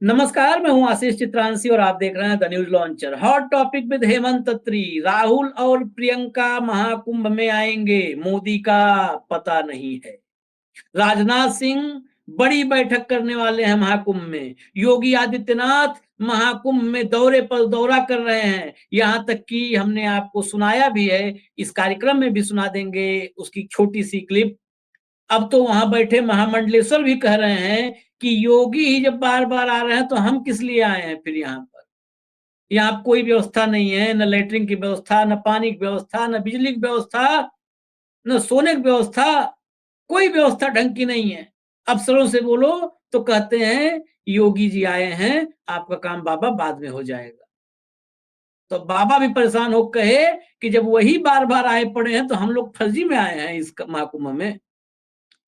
नमस्कार, मैं हूं आशीष चित्रांशी और आप देख रहे हैं the news launcher. Hot topic with Hemant Tatri. Rahul और प्रियंका महाकुंभ में आएंगे, मोदी का पता नहीं है। राजनाथ सिंह बड़ी बैठक करने वाले हैं महाकुंभ में। योगी आदित्यनाथ महाकुंभ में दौरे पर दौरा कर रहे हैं। यहां तक कि हमने आपको सुनाया भी है, इस कार्यक्रम में भी सुना देंगे उसकी छोटी सी क्लिप। अब तो वहां बैठे महामंडलेश्वर भी कह रहे हैं कि योगी ही जब बार बार आ रहे हैं तो हम किस लिए आए हैं फिर यहाँ पर। यहाँ कोई व्यवस्था नहीं है, न लेटरिन की व्यवस्था, न पानी की व्यवस्था, न बिजली की व्यवस्था, न सोने की व्यवस्था। कोई व्यवस्था ढंग की नहीं है। अफसरों से बोलो तो कहते हैं योगी जी आए हैं, आपका काम बाबा बाद में हो जाएगा। तो बाबा भी परेशान हो कहे कि जब वही बार बार आए पड़े हैं तो हम लोग फर्जी में आए हैं इस महाकुंभ में।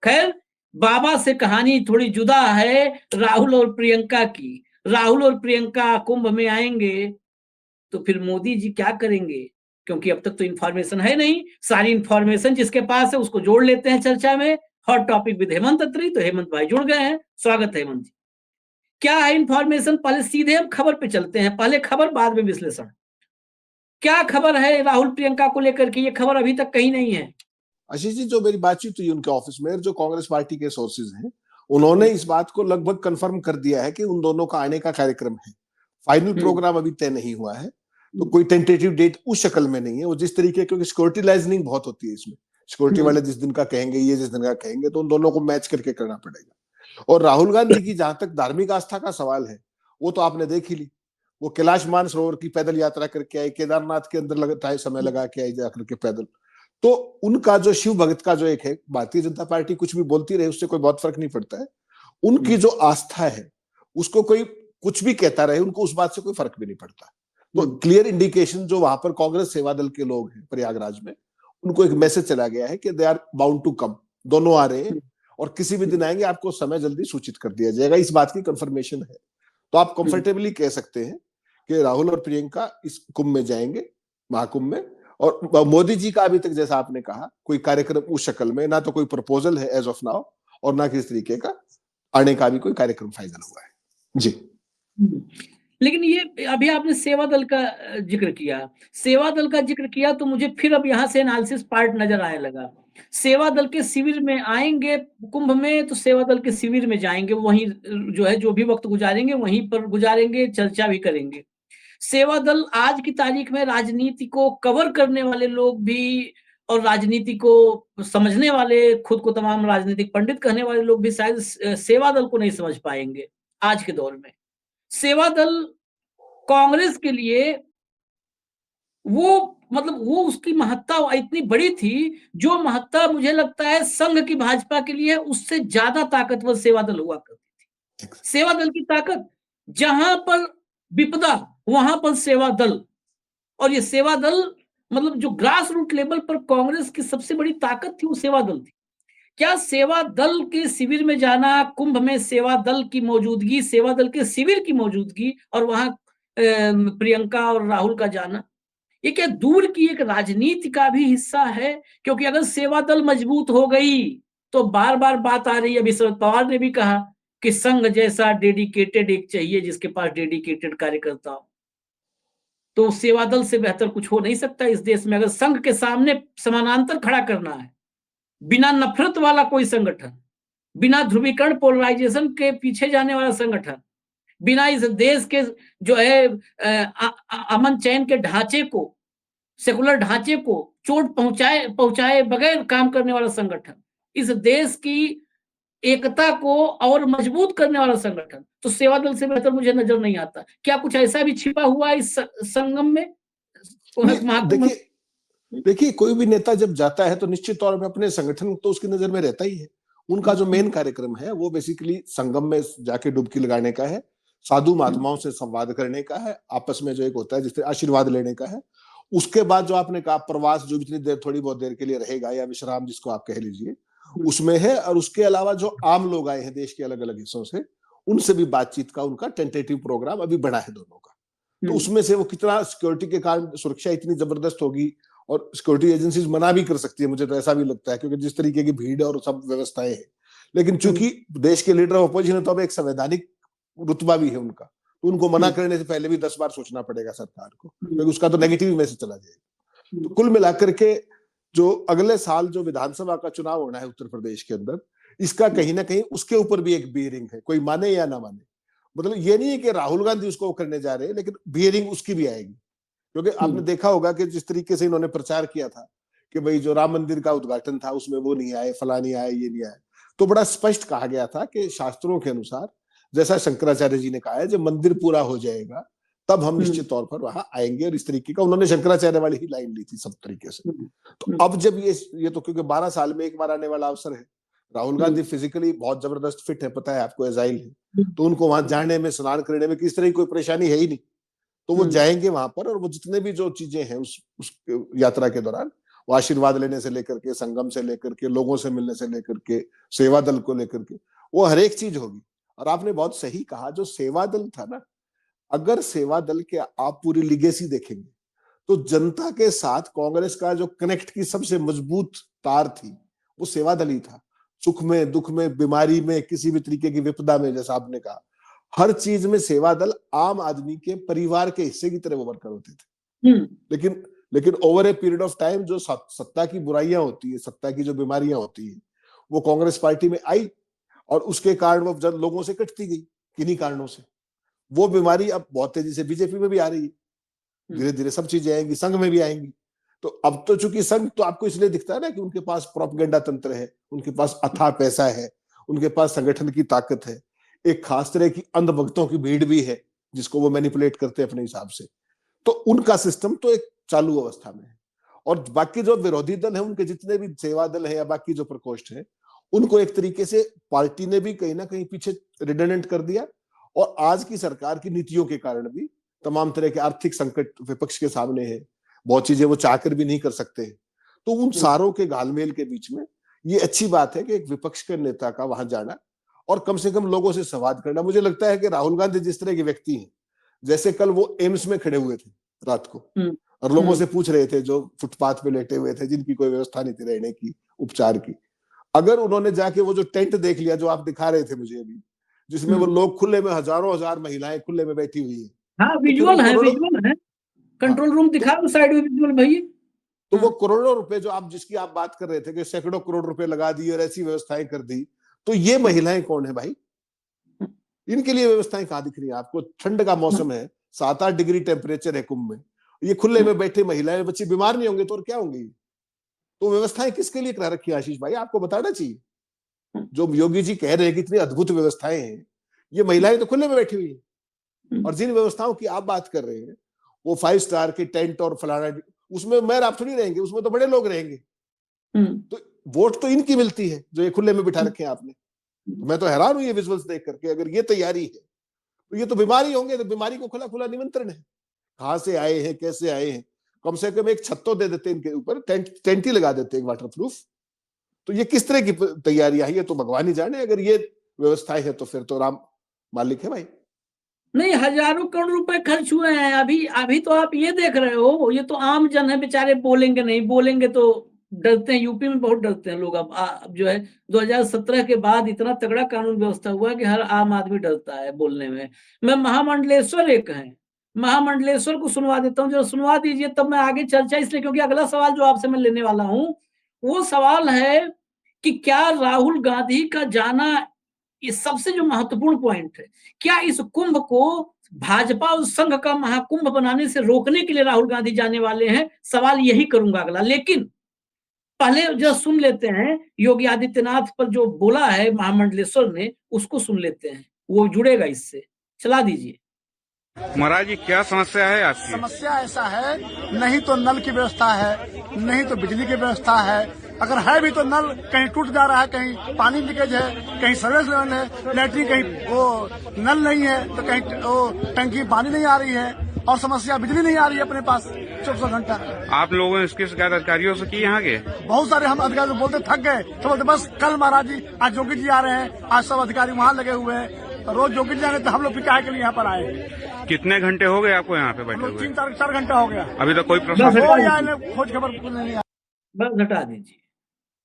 खैर, बाबा से कहानी थोड़ी जुदा है राहुल और प्रियंका की। राहुल और प्रियंका कुंभ में आएंगे तो फिर मोदी जी क्या करेंगे, क्योंकि अब तक तो इंफॉर्मेशन है नहीं। सारी इंफॉर्मेशन जिसके पास है उसको जोड़ लेते हैं चर्चा में। हॉट टॉपिक विद हेमंत अत्री। तो हेमंत भाई जुड़ गए हैं, स्वागत है हेमंत जी। क्या है इंफॉर्मेशन, पहले सीधे हम खबर पे चलते हैं। पहले खबर बाद में विश्लेषण। क्या खबर है राहुल प्रियंका को लेकर के? ये खबर अभी तक कहीं नहीं है। आशीष जी, जो मेरी बातचीत हुई उनके ऑफिस में, जो कांग्रेस पार्टी के सोर्सेज हैं, उन्होंने इस बात को लगभग कंफर्म कर दिया है कि उन दोनों का आने का कार्यक्रम है। फाइनल प्रोग्राम अभी तय नहीं हुआ है, तो कोई टेंटेटिव डेट उस शक्ल में नहीं है। वो जिस तरीके, क्योंकि सिक्योरिटी लाइजनिंग बहुत होती है इसमें, सिक्योरिटी वाले जिस दिन का कहेंगे, ये जिस दिन का कहेंगे, तो उन दोनों को मैच करके करना पड़ेगा। और राहुल गांधी की जहां तक धार्मिक आस्था का सवाल है, वो तो आपने देख ही ली। वो कैलाश मानसरोवर की पैदल यात्रा करके आए, केदारनाथ के अंदर समय लगा के आई जाकर के पैदल। तो उनका जो शिव भगत का जो एक है, भारतीय जनता पार्टी कुछ भी बोलती रहे उससे कोई बहुत फर्क नहीं पड़ता है। उनकी जो आस्था है उसको कोई कुछ भी कहता रहे, उनको उस बात से कोई फर्क भी नहीं पड़ता। तो क्लियर इंडिकेशन जो वहां पर कांग्रेस सेवा दल के लोग हैं प्रयागराज में, उनको एक मैसेज चला गया है कि they are bound to come. दोनों आ रहे हैं और किसी भी दिन आएंगे, आपको समय जल्दी सूचित कर दिया जाएगा। इस बात की कंफर्मेशन है। तो आप कंफर्टेबली कह सकते हैं कि राहुल और प्रियंका इस कुंभ में जाएंगे, महाकुंभ में। और मोदी जी का अभी तक, जैसा आपने कहा, कोई कार्यक्रम उस शक्ल में ना तो कोई प्रपोजल है एज ऑफ नाउ, और ना किस तरीके का आने का भी कोई कार्यक्रम फाइनल हुआ है जी। लेकिन ये अभी आपने सेवा दल का जिक्र किया, सेवा दल का जिक्र किया तो मुझे फिर अब यहाँ से एनालिसिस पार्ट नजर आने लगा। सेवा दल के शिविर में आएंगे कुंभ में, तो सेवा दल के शिविर में जाएंगे, वहीं जो है जो भी वक्त गुजारेंगे वहीं पर गुजारेंगे, चर्चा भी करेंगे। सेवा दल आज की तारीख में राजनीति को कवर करने वाले लोग भी और राजनीति को समझने वाले, खुद को तमाम राजनीतिक पंडित कहने वाले लोग भी शायद सेवा दल को नहीं समझ पाएंगे आज के दौर में। सेवा दल कांग्रेस के लिए वो उसकी महत्ता इतनी बड़ी थी, जो महत्ता मुझे लगता है संघ की भाजपा के लिए उससे ज्यादा ताकतवर सेवा दल हुआ करती थी। सेवा दल की ताकत, जहां पर विपदा वहां पर सेवा दल। और ये सेवा दल जो ग्रास रूट लेवल पर कांग्रेस की सबसे बड़ी ताकत थी, वो सेवा दल थी। क्या सेवा दल के शिविर में जाना, कुंभ में सेवा दल की मौजूदगी, सेवा दल के शिविर की मौजूदगी, और वहां प्रियंका और राहुल का जाना, ये क्या दूर की एक राजनीति का भी हिस्सा है? क्योंकि अगर सेवा दल मजबूत हो गई तो बार बार बात आ रही है, अभी शरद पवार ने भी कहा कि संघ जैसा डेडिकेटेड एक चाहिए, जिसके पास डेडिकेटेड कार्यकर्ता हो। तो सेवा दल से बेहतर कुछ हो नहीं सकता इस देश में। अगर संघ के सामने समानांतर खड़ा करना है, बिना नफरत वाला कोई संगठन, बिना ध्रुवीकरण पोलराइजेशन के पीछे जाने वाला संगठन, बिना इस देश के जो है अमन चैन के ढांचे को, सेकुलर ढांचे को चोट पहुंचाए बगैर काम करने वाला संगठन, इस देश की एकता को और मजबूत करने वाला संगठन, तो सेवा दल से बेहतर मुझे नजर नहीं आता। क्या कुछ ऐसा भी छिपा हुआ है इस संगम में? देखिए, कोई भी नेता जब जाता है तो निश्चित तौर पे अपने संगठन तो उसकी नजर में रहता ही है। उनका जो मेन कार्यक्रम है वो बेसिकली संगम में जाके डुबकी लगाने का है, साधु महात्माओं से संवाद करने का है, आपस में जो एक होता है जिससे आशीर्वाद लेने का है। उसके बाद जो आपने कहा प्रवास, जो इतनी देर, थोड़ी बहुत देर के लिए रहेगा, या विश्राम जिसको आप कह लीजिए, उसमें है। और उसके अलावा जो आम लोग आए हैं देश के अलग अलग हिस्सों से, उनसे भी बातचीत का उनका टेंटेटिव प्रोग्राम अभी बना है दोनों का। तो उसमें से वो कितना सिक्योरिटी के कारण सुरक्षा इतनी जबरदस्त होगी, और सिक्योरिटी एजेंसीज मना भी कर सकती है, मुझे तो ऐसा भी लगता है, क्योंकि जिस तरीके की भीड़ और सब व्यवस्थाएं हैं। लेकिन चूंकि देश के लीडर ऑफ अपोजिशन है, तो अब एक संवैधानिक रुतबा भी है उनका, तो उनको मना करने से पहले भी 10 बार सोचना पड़ेगा सरकार को, क्योंकि उसका तो नेगेटिव मैसेज चला जाएगा। तो कुल मिलाकर के जो अगले साल जो विधानसभा का चुनाव होना है उत्तर प्रदेश के अंदर, इसका कहीं ना कहीं उसके ऊपर भी एक बियरिंग है, कोई माने या ना माने। मतलब ये नहीं है कि राहुल गांधी उसको करने जा रहे हैं, लेकिन बियरिंग उसकी भी आएगी, क्योंकि आपने देखा होगा कि जिस तरीके से इन्होंने प्रचार किया था कि भाई जो राम मंदिर का उद्घाटन था उसमें वो नहीं आए, फला नहीं आए, ये नहीं आए, तो बड़ा स्पष्ट कहा गया था कि शास्त्रों के अनुसार, जैसा शंकराचार्य जी ने कहा है, जब मंदिर पूरा हो जाएगा तब हम निश्चित तौर पर वहां आएंगे, और इस तरीके का उन्होंने शंकराचार्य वाली ही लाइन ली थी सब तरीके से। तो अब जब ये तो क्योंकि 12 साल में एक बार आने वाला अवसर है, राहुल गांधी फिजिकली बहुत जबरदस्त फिट है, पता है आपको, एजाइल है, तो उनको वहां जाने में, स्नान करने में किस तरह की कोई परेशानी है ही नहीं, तो वो जाएंगे वहां पर, और वो जितने भी जो चीजें हैं उस यात्रा के दौरान, वो आशीर्वाद लेने से लेकर के, संगम से लेकर के, लोगों से मिलने से लेकर के, सेवा दल को लेकर के, वो हर एक चीज होगी। और आपने बहुत सही कहा, जो सेवा दल था ना, अगर सेवा दल के आप पूरी लिगेसी देखेंगे तो जनता के साथ कांग्रेस का जो कनेक्ट की सबसे मजबूत तार थी वो सेवा दल ही था। सुख में, दुख में, बीमारी में, किसी भी तरीके की विपदा में, जैसा आपने कहा, हर चीज में सेवा दल आम आदमी के परिवार के हिस्से की तरह वो वर्कर होते थे। लेकिन over a period of time जो सत्ता की बुराइयां होती है, सत्ता की जो बीमारियां होती है, वो कांग्रेस पार्टी में आई, और उसके कारण वो जन लोगों से कटती गई। किन्हीं कारणों से वो बीमारी अब बहुत तेजी से बीजेपी में भी आ रही है, धीरे धीरे सब चीजें आएंगी, संघ में भी आएंगी। तो अब तो चूंकि संघ तो आपको इसलिए दिखता है ना कि उनके पास प्रोपेगेंडा तंत्र है, उनके पास अथाह पैसा है, उनके पास संगठन की ताकत है, एक खास तरह की अंधभक्तों की भीड़ भी है जिसको वो मैनिपुलेट करते हैं अपने हिसाब से। तो उनका सिस्टम तो एक चालू अवस्था में है, और बाकी जो विरोधी दल है, उनके जितने भी सेवा दल है या बाकी जो प्रकोष्ठ है, उनको एक तरीके से पार्टी ने भी कहीं ना कहीं पीछे रिडंडेंट कर दिया। और आज की सरकार की नीतियों के कारण भी तमाम तरह के आर्थिक संकट विपक्ष के सामने है, बहुत चीजें वो चाहकर भी नहीं कर सकते। तो उन सारों के घालमेल के बीच में ये अच्छी बात है कि एक विपक्ष के नेता का वहां जाना और कम से कम लोगों से संवाद करना। मुझे लगता है कि राहुल गांधी जिस तरह के व्यक्ति हैं, जैसे कल वो एम्स में खड़े हुए थे रात को और लोगों से पूछ रहे थे जो फुटपाथ पे लेटे हुए थे, जिनकी कोई व्यवस्था नहीं थी रहने की, उपचार की, अगर उन्होंने जाके वो जो टेंट देख लिया जो आप दिखा रहे थे मुझे अभी, जिसमें वो लोग खुले में, हजारों हजार महिलाएं खुले में बैठी हुई है, हाँ, विजुअल है, कंट्रोल रूम दिखा दो साइड में विजुअल भैया। तो वो करोड़ों रुपए जो आप जिसकी आप बात कर रहे थे कि सैकड़ों करोड़ रुपए लगा दिए और ऐसी व्यवस्थाएं कर दी, तो ये महिलाएं कौन है भाई? इनके लिए व्यवस्थाएं कहाँ दिख रही है आपको? ठंड का मौसम है, 7-8 डिग्री टेम्परेचर है कुंभ में, ये खुले में बैठे महिलाएं, बच्चे बीमार नहीं होंगे तो और क्या होंगे? तो व्यवस्थाएं किसके लिए करा रखी है आशीष भाई? आपको बताना चाहिए। जो योगी जी कह रहे हैं कि इतनी अद्भुत व्यवस्थाएं हैं, ये महिलाएं तो खुले में बैठी हुई है। और जिन व्यवस्थाओं की आप बात कर रहे हैं, वो 5 स्टार के टेंट और फलाना, उसमें मैर आप थोड़ी रहेंगे, उसमें तो बड़े लोग रहेंगे। तो वोट तो इनकी मिलती है जो ये खुले में बिठा रखे हैं आपने। तो मैं तो हैरान हूं ये विजुअल्स देख करके। अगर ये तैयारी है तो ये तो बीमारी होंगे, तो बीमारी को खुला खुला निमंत्रण है। कहां से आए हैं, कैसे आए हैं? कम से कम एक छत तो दे देते इनके ऊपर, टेंट ही लगा देते हैं वाटर प्रूफ। तो ये किस तरह की तैयारियां है, ये तो भगवान ही जाने। अगर ये व्यवस्थाएं है तो फिर तो राम मालिक है भाई। नहीं, हजारों करोड़ रुपए खर्च हुए हैं। अभी तो आप ये देख रहे हो, ये तो आम जन है बेचारे, बोलेंगे नहीं, बोलेंगे तो डरते हैं। यूपी में बहुत डरते हैं लोग। अब जो है 2017 के बाद इतना तगड़ा कानून व्यवस्था हुआ है कि हर आम आदमी डरता है बोलने में। मैं महामंडलेश्वर एक है, महामंडलेश्वर को सुनवा देता हूँ, जो सुनवा दीजिए तब मैं आगे चर्चा, इसलिए क्योंकि अगला सवाल जो आपसे मैं लेने वाला हूँ वो सवाल है कि क्या राहुल गांधी का जाना, इस सबसे जो महत्वपूर्ण पॉइंट है, क्या इस कुंभ को भाजपा और संघ का महाकुंभ बनाने से रोकने के लिए राहुल गांधी जाने वाले हैं? सवाल यही करूंगा अगला। लेकिन पहले जो सुन लेते हैं योगी आदित्यनाथ पर जो बोला है महामंडलेश्वर ने, उसको सुन लेते हैं, वो जुड़ेगा इससे। चला दीजिए। महाराज जी, क्या समस्या है आपकी? समस्या ऐसा है, नहीं तो नल की व्यवस्था है, नहीं तो बिजली की व्यवस्था है। अगर है भी तो नल कहीं टूट जा रहा है, कहीं पानी लीकेज है, कहीं सर्विस लेवल है, लैट्रिन कहीं वो नल नहीं है, तो कहीं वो टंकी पानी नहीं आ रही है, और समस्या बिजली नहीं आ रही है अपने पास 24 घंटा। आप लोगों ने इसकी शिकायत अधिकारियों से की यहाँ के? बहुत सारे हम अधिकारी बोलते थक गए, तो बोलते बस कल महाराज जी, आज योगी जी आ रहे हैं, आज सब अधिकारी वहाँ लगे हुए हैं, रोज योगी जी आएंगे, तो हम लोग फिर के लिए यहाँ पर आए। कितने घंटे हो गए आपको यहाँ पे बैठे हुए? 3-4 घंटा हो गया। अभी तक कोई प्रश्न खोज खबर नहीं आया। बस हटा दीजिए।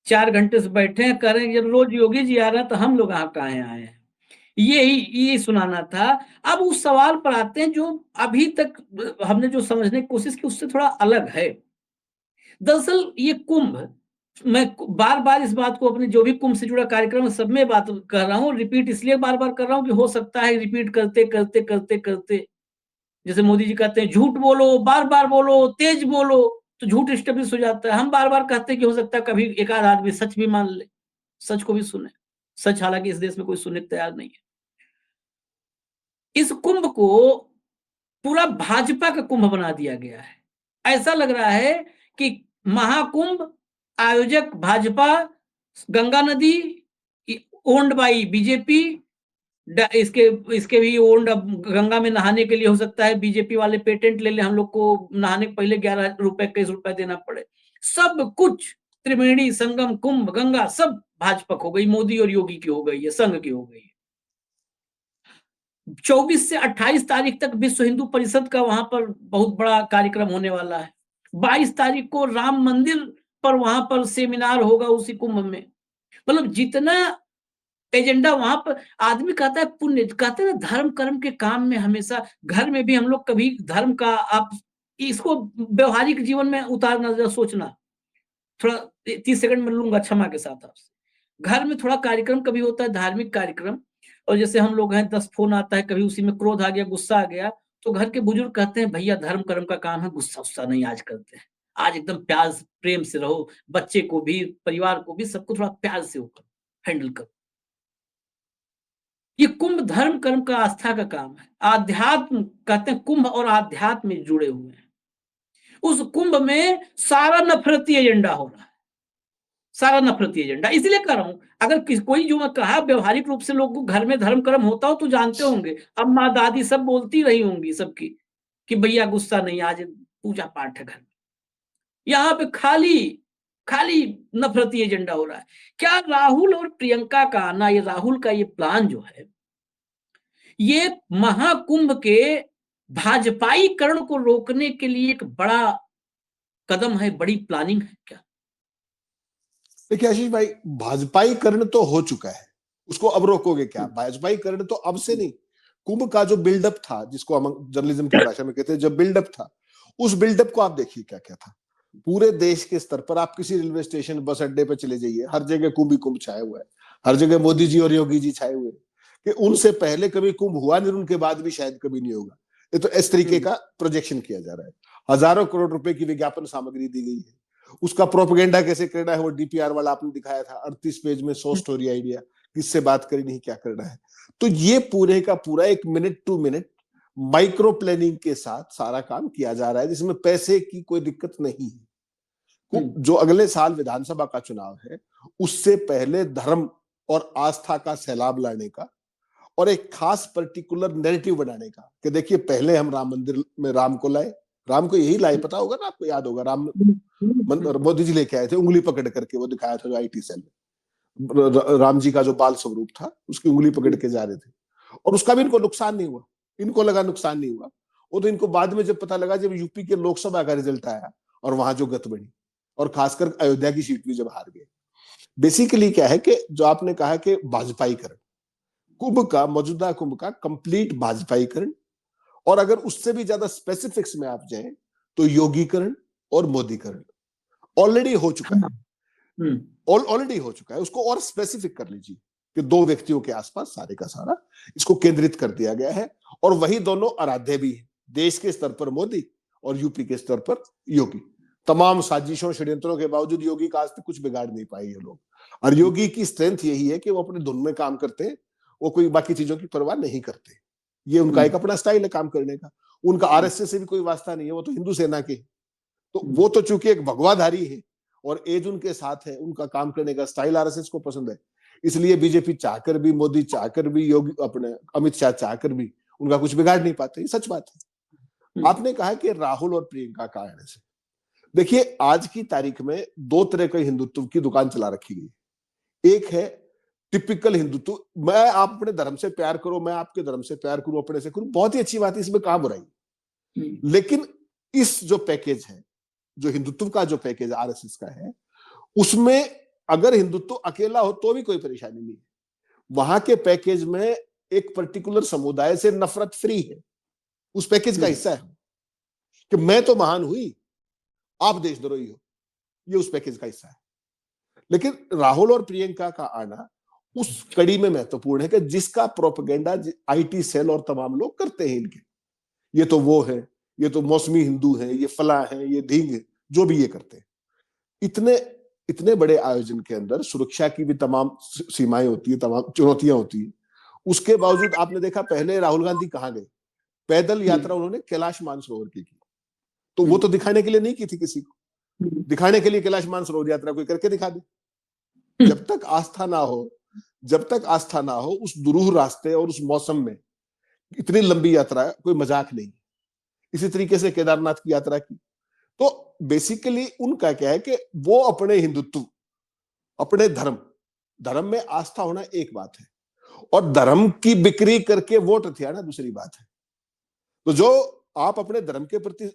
4 घंटे से बैठे हैं, कह रहे हैं जब रोज योगी जी आ रहे हैं तो हम लोग यहाँ कहाँ आए हैं। यही सुनाना था। अब उस सवाल पर आते हैं जो अभी तक हमने जो समझने की कोशिश की उससे थोड़ा अलग है। दरअसल ये कुंभ, मैं बार-बार इस बात को अपने जो भी कुंभ से जुड़ा कार्यक्रम है सब में बात कर रहा हूँ, रिपीट इसलिए बार-बार कर रहा हूँ कि हो सकता है रिपीट करते जैसे मोदी जी कहते हैं झूठ बोलो, बार-बार बोलो, तेज बोलो, तो झूठ एस्टेब्लिश हो जाता है। हम बार-बार कहते हैं कि हो सकता है कभी एक आध आदमी सच भी मान ले, सच को भी सुने। सच हालाँकि इस देश में कोई सुनने को तैयार नहीं है। इस कुंभ को पूरा भाजपा का कुंभ बना दिया गया है। ऐसा लग रहा है कि महाकुंभ आयोजक भाजपा, गंगा नदी ओन्ड बाय बीजेपी, इसके इसके भी ओन्ड, अब गंगा में नहाने के लिए हो सकता है बीजेपी वाले पेटेंट ले ले, हम लोग को नहाने के पहले 11 रुपए 21 रुपए देना पड़े। सब कुछ त्रिवेणी संगम, कुंभ, गंगा सब भाजपा हो गई, मोदी और योगी की हो गई है, संघ की हो गई है। 24 से 28 तारीख तक विश्व हिंदू परिषद का वहां पर बहुत बड़ा कार्यक्रम होने वाला है। 22 तारीख को राम मंदिर पर वहां पर सेमिनार होगा उसी कुंभ में। मतलब जितना एजेंडा वहां पर, आदमी कहता है पुण्य, कहते हैं ना धर्म कर्म के काम में हमेशा, घर में भी हम लोग कभी धर्म का, आप इसको व्यवहारिक जीवन में उतारना, जरा सोचना, थोड़ा 30 सेकंड में लूंगा क्षमा के साथ आपसे। घर में थोड़ा कार्यक्रम कभी होता है, धार्मिक कार्यक्रम, और जैसे हम लोग हैं 10 फोन आता है, कभी उसी में क्रोध आ गया, गुस्सा आ गया, तो घर के बुजुर्ग कहते हैं भैया धर्म कर्म का काम है, गुस्सा उस्सा नहीं आज करते हैं, आज एकदम प्यार प्रेम से रहो, बच्चे को भी परिवार को भी सबको थोड़ा प्यार से होकर हैंडल करो। ये कुंभ धर्म कर्म का आस्था का काम है। आध्यात्म कहते हैं, कुंभ और आध्यात्म में जुड़े हुए हैं। उस कुंभ में सारा नफरती एजेंडा हो रहा है, सारा नफरती एजेंडा। इसलिए कर रहा हूं, अगर कोई जो मैं कहा व्यवहारिक रूप से लोग को घर में धर्म कर्म होता हो तो जानते होंगे, अम्मा दादी सब बोलती रही होंगी सबकी कि भैया गुस्सा नहीं, आज पूजा पाठ है घर में। यहाँ पे खाली खाली नफरती एजेंडा हो रहा है। क्या राहुल और प्रियंका का आना, ये राहुल का ये प्लान जो है, ये महाकुंभ के भाजपाईकरण को रोकने के लिए एक बड़ा कदम है, बड़ी प्लानिंग है क्या? देखिए आशीष भाई, भाजपाईकरण तो हो चुका है, उसको अब रोकोगे क्या? भाजपाईकरण तो अब से नहीं, कुंभ का जो बिल्डअप था, जिसको हम जर्नलिज्म की भाषा में कहते हैं, जब बिल्डअप था, उस बिल्डअप को आप देखिए क्या क्या था। पूरे देश के स्तर पर आप किसी रेलवे स्टेशन, बस अड्डे पे चले जाइए, हर जगह कुंभ ही कुंभ छाया हुआ है, हर जगह मोदी जी और योगी जी छाए हुए, कि उनसे पहले कभी कुंभ हुआ नहीं, उनके बाद भी शायद कभी नहीं होगा। ये तो इस तरीके का प्रोजेक्शन किया जा रहा है। हजारों करोड़ रुपए की विज्ञापन सामग्री दी गई है, उसका प्रोपेगेंडा कैसे करना है वो डीपीआर वाला आपने दिखाया था, 38 पेज में 100 स्टोरी आइडिया, किससे बात करनी है, क्या करना है। तो ये पूरे का पूरा एक minute to minute micro planning के साथ सारा काम किया जा रहा है, जिसमें पैसे की कोई दिक्कत नहीं है। जो अगले साल विधानसभा का चुनाव है, उससे पहले धर्म और आस्था का सैलाब लाने का और एक खास पर्टिकुलर नैरेटिव बनाने का, कि देखिए पहले हम राम मंदिर में राम को लाए, राम को यही लाए, पता होगा ना आपको, याद होगा, राम मोदी जी लेके आए थे, उंगली पकड़ करके, वो दिखाया था जो आईटी सेल में, राम जी का जो बाल स्वरूप था उसकी उंगली पकड़ के जा रहे थे, और उसका भी इनको नुकसान नहीं हुआ, इनको लगा नुकसान नहीं हुआ। वो तो इनको बाद में जब पता लगा, जब यूपी के लोकसभा का रिजल्ट आया और वहां जो गत बनी, और खासकर अयोध्या की सीट भी जब हार गए। बेसिकली क्या है कि जो आपने कहा कि भाजपाईकरण, कुंभ का, मौजूदा कुंभ का कंप्लीट भाजपाईकरण, और अगर उससे भी ज्यादा स्पेसिफिक्स में आप जाएं तो योगीकरण और मोदीकरण ऑलरेडी हो चुका है, ऑलरेडी हो चुका है। उसको और स्पेसिफिक कर लीजिए कि 2 व्यक्तियों के आसपास सारे का सारा इसको केंद्रित कर दिया गया है, और वही दोनों आराध्य भी है, देश के स्तर पर मोदी और यूपी के स्तर पर योगी। तमाम साजिशों षड्यंत्रों के बावजूद योगी का आज तक कुछ बिगाड़ नहीं पाए ये लोग, और योगी की स्ट्रेंथ यही है कि वो अपने धुन में काम करते हैं, वो कोई बाकी चीजों की परवाह नहीं करते। ये उनका एक अपना स्टाइल है काम करने का, उनका आरएसएस से भी कोई वास्ता नहीं है, वो तो हिंदू सेना के, तो वो तो चूंकि एक भगवाधारी है और एज उनके साथ है, उनका काम करने का स्टाइल आरएसएस को पसंद है, इसलिए बीजेपी चाहकर भी, मोदी चाहकर भी, योगी अपने अमित शाह चाहकर भी उनका कुछ बिगाड़ नहीं पाते। ये सच बात है। आपने कहा कि राहुल और प्रियंका का आने से, देखिए आज की तारीख में 2 तरह के हिंदुत्व की दुकान चला रखी गई। एक है टिपिकल हिंदुत्व, मैं आप अपने धर्म से प्यार करो, मैं आपके धर्म से प्यार करूं, अपने से करूं, बहुत ही अच्छी बात है, इसमें कहां बुराई। लेकिन इस जो पैकेज है, जो हिंदुत्व का जो पैकेज आरएसएस का है, उसमें अगर हिंदुत्व अकेला हो तो भी कोई परेशानी नहीं है। वहां के पैकेज में एक पर्टिकुलर समुदाय से नफरत फ्री है, उस पैकेज का हिस्सा है कि मैं तो महान हुई, आप देशद्रोही हो, ये उस पैकेज का हिस्सा है। लेकिन राहुल और प्रियंका का आना उस कड़ी में महत्वपूर्ण है कि जिसका प्रोपेगेंडा आईटी सेल और तमाम लोग करते हैं इनके, ये तो वो है, ये तो मौसमी हिंदू है, ये फला है, ये ढींग है, जो भी ये करते हैं। इतने इतने बड़े आयोजन के अंदर सुरक्षा की भी तमाम सीमाएं होती है, तमाम चुनौतियां होती है। उसके बावजूद आपने देखा पहले राहुल गांधी कहां गए, पैदल यात्रा उन्होंने कैलाश मानसरोवर की, तो वो तो दिखाने के लिए नहीं की थी किसी को, दिखाने के लिए कैलाश मानसरोवर यात्रा कोई करके दिखा दे। जब तक आस्था ना हो, जब तक आस्था ना हो उस दुरूह रास्ते और उस मौसम में इतनी लंबी यात्रा कोई मजाक नहीं। इसी तरीके से केदारनाथ की यात्रा की, तो बेसिकली उनका क्या है कि वो अपने हिंदुत्व, अपने धर्म में आस्था होना एक बात है, और धर्म की बिक्री करके वोट हथियाना दूसरी बात है। तो जो आप अपने धर्म के प्रति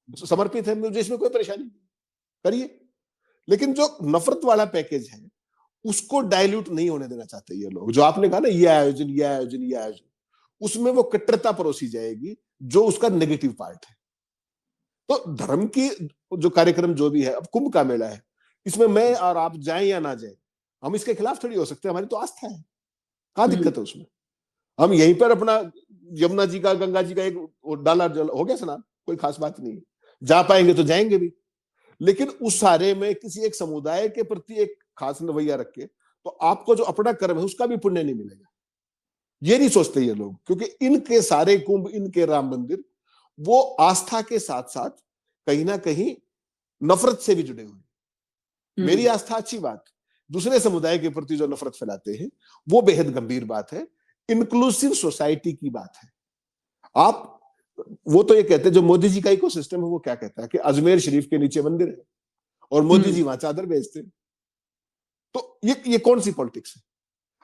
समर्पित है, मुझे इसमें कोई परेशानी नहीं, करिए। लेकिन जो नफरत वाला पैकेज है उसको डाइल्यूट नहीं होने देना चाहते ये लोग। जो आपने कहा ना ये आयोजन, ये आयोजन, ये आयोजन, उसमें वो कट्टरता परोसी जाएगी जो उसका नेगेटिव पार्ट है। तो धर्म की जो कार्यक्रम जो भी है, अब कुंभ का मेला है, इसमें मैं और आप जाएं या ना जाएं, हम इसके खिलाफ थोड़ी हो सकते हैं, हमारी तो आस्था है, कहां दिक्कत है उसमें। हम यहीं पर अपना यमुना जी का, गंगा जी का एक डाला जल हो गया स्नान, कोई खास बात नहीं है, जा पाएंगे तो जाएंगे भी। लेकिन उस सारे में किसी एक समुदाय के प्रति एक खास रवैया रख के तो आपको जो अपना कर्म है उसका भी पुण्य नहीं मिलेगा, ये नहीं सोचते ये लोग। क्योंकि इनके सारे कुंभ, इनके राम मंदिर, वो आस्था के साथ साथ कहीं ना कहीं नफरत से भी जुड़े हुए। मेरी आस्था अच्छी बात, दूसरे समुदाय के प्रति जो नफरत फैलाते हैं वो बेहद गंभीर बात है, इंक्लूसिव सोसाइटी की बात है। आप वो तो ये कहते हैं, जो मोदी जी का इकोसिस्टम है वो क्या कहता है कि अजमेर शरीफ के नीचे मंदिर है और मोदी जी वहां चादर बेचते हैं। तो ये कौन सी पॉलिटिक्स है।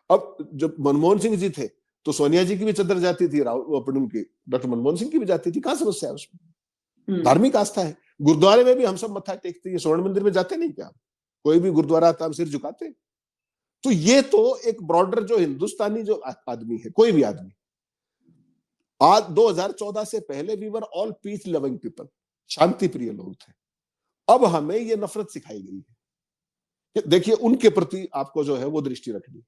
अब जब मनमोहन सिंह जी थे तो सोनिया जी की भी चादर जाती थी, उनकी डॉक्टर मनमोहन सिंह की भी जाती थी, कहां समस्या है उसमें। धार्मिक आस्था है, गुरुद्वारे में भी हम सब मत्था टेकते हैं, स्वर्ण मंदिर में जाते नहीं क्या, कोई भी गुरुद्वारा आता हम सिर झुकाते। तो ये तो एक ब्रॉडर जो हिंदुस्तानी जो आदमी है, कोई भी आदमी, आज 2014 से पहले we were all peace loving people, शांति प्रिय लोग थे। अब हमें ये नफरत सिखाई गई है कि देखिए उनके प्रति आपको जो है वो दृष्टि रखनी।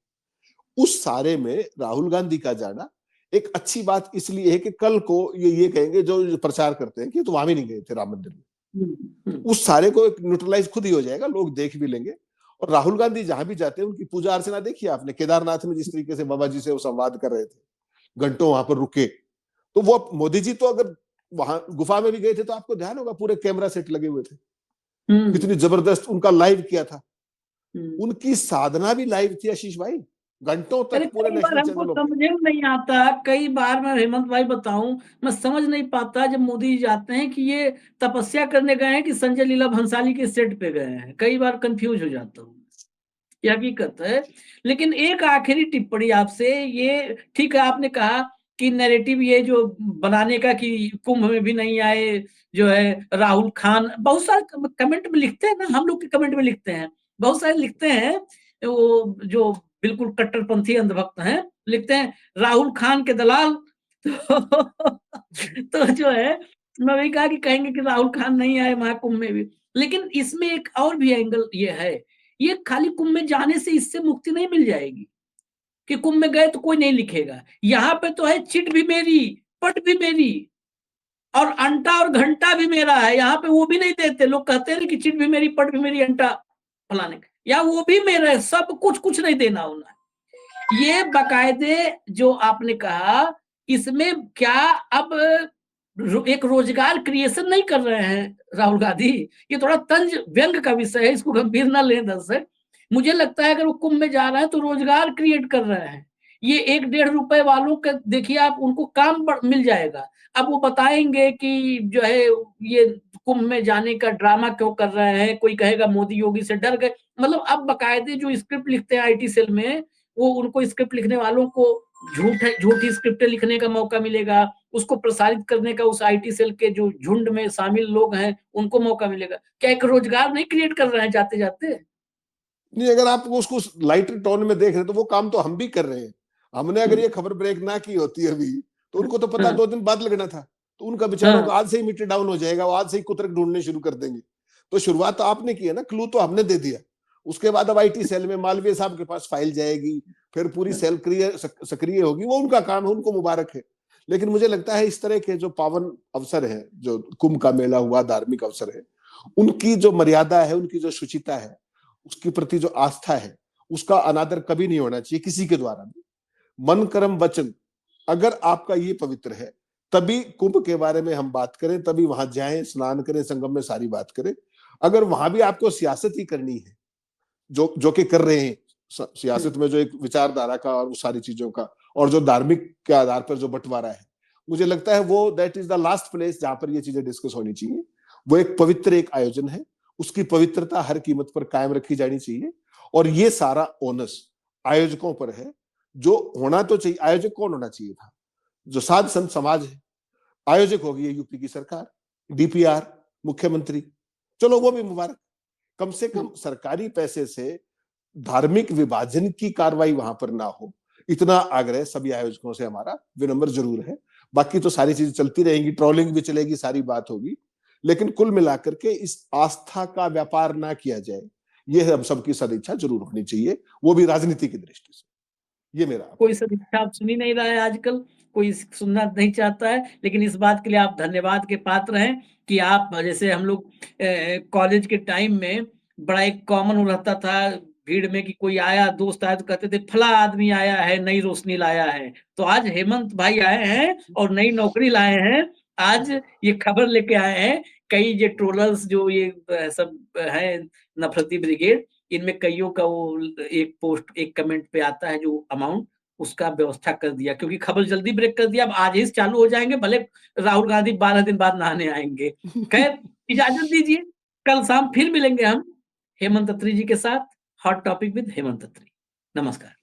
उस सारे में राहुल गांधी का जाना एक अच्छी बात इसलिए है कि कल को ये कहेंगे जो प्रचार करते हैं कि तो वहां भी नहीं गए थे राम मंदिर में, उस सारे को एक न्यूट्रलाइज खुद ही हो जाएगा, लोग देख भी लेंगे। और राहुल गांधी जहां भी जाते हैं उनकी पूजा अर्चना देखिए आपने, केदारनाथ में जिस तरीके से बाबा जी से वो संवाद कर रहे थे, घंटों वहां पर रुके। तो वो मोदी जी तो अगर वहां गुफा में भी गए थे तो आपको ध्यान होगा पूरे कैमरा सेट लगे हुए थे, कितनी जबरदस्त उनका लाइव किया था। उनकी साधना भी लाइव थी आशीष भाई, घंटों तक पूरे नेशनल चैनल समझ में नहीं आता। कई बार मैं हेमंत भाई बताऊं, मैं समझ नहीं पाता जब मोदी जी जाते हैं कि ये तपस्या करने गए हैं कि संजय लीला भंसाली के सेट पे गए हैं। कई बार कंफ्यूज हो जाता हूँ, ये हकीकत है। लेकिन एक आखिरी टिप्पणी आपसे, ये ठीक है आपने कहा कि नैरेटिव ये जो बनाने का कि कुंभ में भी नहीं आए जो है राहुल खान, बहुत सारे कमेंट में लिखते हैं ना, हम लोग के कमेंट में लिखते हैं, बहुत सारे लिखते हैं वो जो बिल्कुल कट्टरपंथी अंधभक्त हैं, लिखते हैं राहुल खान के दलाल। तो जो है मैं वही कहा कि कहेंगे कि राहुल खान नहीं आए महाकुंभ में भी। लेकिन इसमें एक और भी एंगल ये है, ये खाली कुंभ में जाने से इससे मुक्ति नहीं मिल जाएगी कि कुंभ में गए तो कोई नहीं लिखेगा। यहाँ पे तो है चिट भी मेरी, पट भी मेरी, और अंटा और घंटा भी मेरा है। यहाँ पे वो भी नहीं देते, लोग कहते हैं कि चिट भी मेरी, पट भी मेरी, अंटा फलाने, या वो भी मेरा है, सब कुछ कुछ नहीं देना होना। ये बाकायदे जो आपने कहा, इसमें क्या अब एक रोजगार क्रिएशन नहीं कर रहे हैं राहुल गांधी। ये थोड़ा तंज व्यंग का विषय है, इसको गंभीर ना लें दर्शक। मुझे लगता है अगर वो कुंभ में जा रहे हैं तो रोजगार क्रिएट कर रहे हैं। ये 1-1.5 रुपए वालों का देखिए आप, उनको काम मिल जाएगा। अब वो बताएंगे कि जो है ये कुंभ में जाने का ड्रामा क्यों कर रहे हैं, कोई कहेगा मोदी योगी से डर गए। मतलब अब बाकायदे जो स्क्रिप्ट लिखते हैं आईटी सेल में, वो उनको स्क्रिप्ट लिखने वालों को झूठी स्क्रिप्ट लिखने का मौका मिलेगा, उसको प्रसारित करने का उस आईटी सेल के जो झुंड में शामिल लोग हैं उनको मौका मिलेगा। क्या एक रोजगार नहीं क्रिएट कर रहे हैं जाते जाते? नहीं, अगर आप उसको लाइटर टोन में देख रहे हैं तो वो काम तो हम भी कर रहे हैं। हमने अगर ये खबर ब्रेक ना की होती अभी, तो उनको तो पता हाँ। 2 दिन बाद लगना था, तो उनका बेचारों हाँ। का आज से ही मीटर डाउन हो जाएगा, वो आज से ही कुतरक ढूंढने शुरू कर देंगे। तो शुरुआत तो आपने की है ना, क्लू तो हमने दे दिया। उसके बाद अब आईटी सेल में मालवीय साहब के पास फाइल जाएगी, फिर पूरी सेल सक्रिय होगी, वो उनका काम है, उनको मुबारक है। लेकिन मुझे लगता है इस तरह के जो पावन अवसर है, जो कुंभ का मेला हुआ, धार्मिक अवसर है, उनकी जो मर्यादा है, उनकी जो शुचिता है, उसके प्रति जो आस्था है, उसका अनादर कभी नहीं होना चाहिए किसी के द्वारा भी। मन कर्म वचन, अगर आपका ये पवित्र है, तभी कुंभ के बारे में हम बात करें, तभी वहां जाएं, स्नान करें, संगम में सारी बात करें। अगर वहां भी आपको सियासत ही करनी है, जो कि कर रहे हैं, सियासत में जो एक विचारधारा का और सारी चीजों का, और जो धार्मिक के आधार पर जो बंटवारा है, मुझे लगता है वो that is the last place जहां पर ये चीजें डिस्कस होनी चाहिए। वो एक पवित्र एक आयोजन है, उसकी पवित्रता हर कीमत पर कायम रखी जानी चाहिए, और ये सारा ओनस आयोजकों पर है। जो होना तो चाहिए, आयोजक कौन होना चाहिए था? जो साध संत समाज है। आयोजक होगी यूपी की सरकार, डीपीआर, मुख्यमंत्री, चलो वो भी मुबारक। कम से कम सरकारी पैसे से धार्मिक विभाजन की कार्रवाई वहां पर ना हो, इतना आग्रह सभी आयोजकों से हमारा विनम्र जरूर है। बाकी तो सारी चीजें चलती रहेंगी, ट्रोलिंग भी चलेगी, सारी बात होगी, लेकिन कुल मिलाकर के इस आस्था का व्यापार ना किया जाए, ये हम सबकी सदिच्छा जरूर होनी चाहिए, वो भी राजनीति की दृष्टि से। ये मेरा कोई सदिच्छा आप सुन ही नहीं रहा है आजकल, कोई सुनना नहीं चाहता है, लेकिन इस बात के लिए आप धन्यवाद के पात्र हैं कि आप, जैसे हम लोग कॉलेज के टाइम में बड़ा एक कॉमन रहता था भीड़ में कि कोई आया, दोस्त आया तो कहते थे फला आदमी आया है, नई रोशनी लाया है। तो आज हेमंत भाई आए हैं और नई नौकरी लाए हैं। आज ये खबर लेके आए हैं। कई ये ट्रोलर्स जो ये सब है, नफरती ब्रिगेड, इनमें कईयों का वो एक पोस्ट, एक कमेंट पे आता है जो अमाउंट, उसका व्यवस्था कर दिया, क्योंकि खबर जल्दी ब्रेक कर दिया। अब आज ही चालू हो जाएंगे, भले राहुल गांधी 12 दिन बाद नहाने आएंगे। खैर, इजाजत दीजिए, कल शाम फिर मिलेंगे हम हेमंत अत्री जी के साथ, हॉट टॉपिक विद हेमंत अत्री। नमस्कार।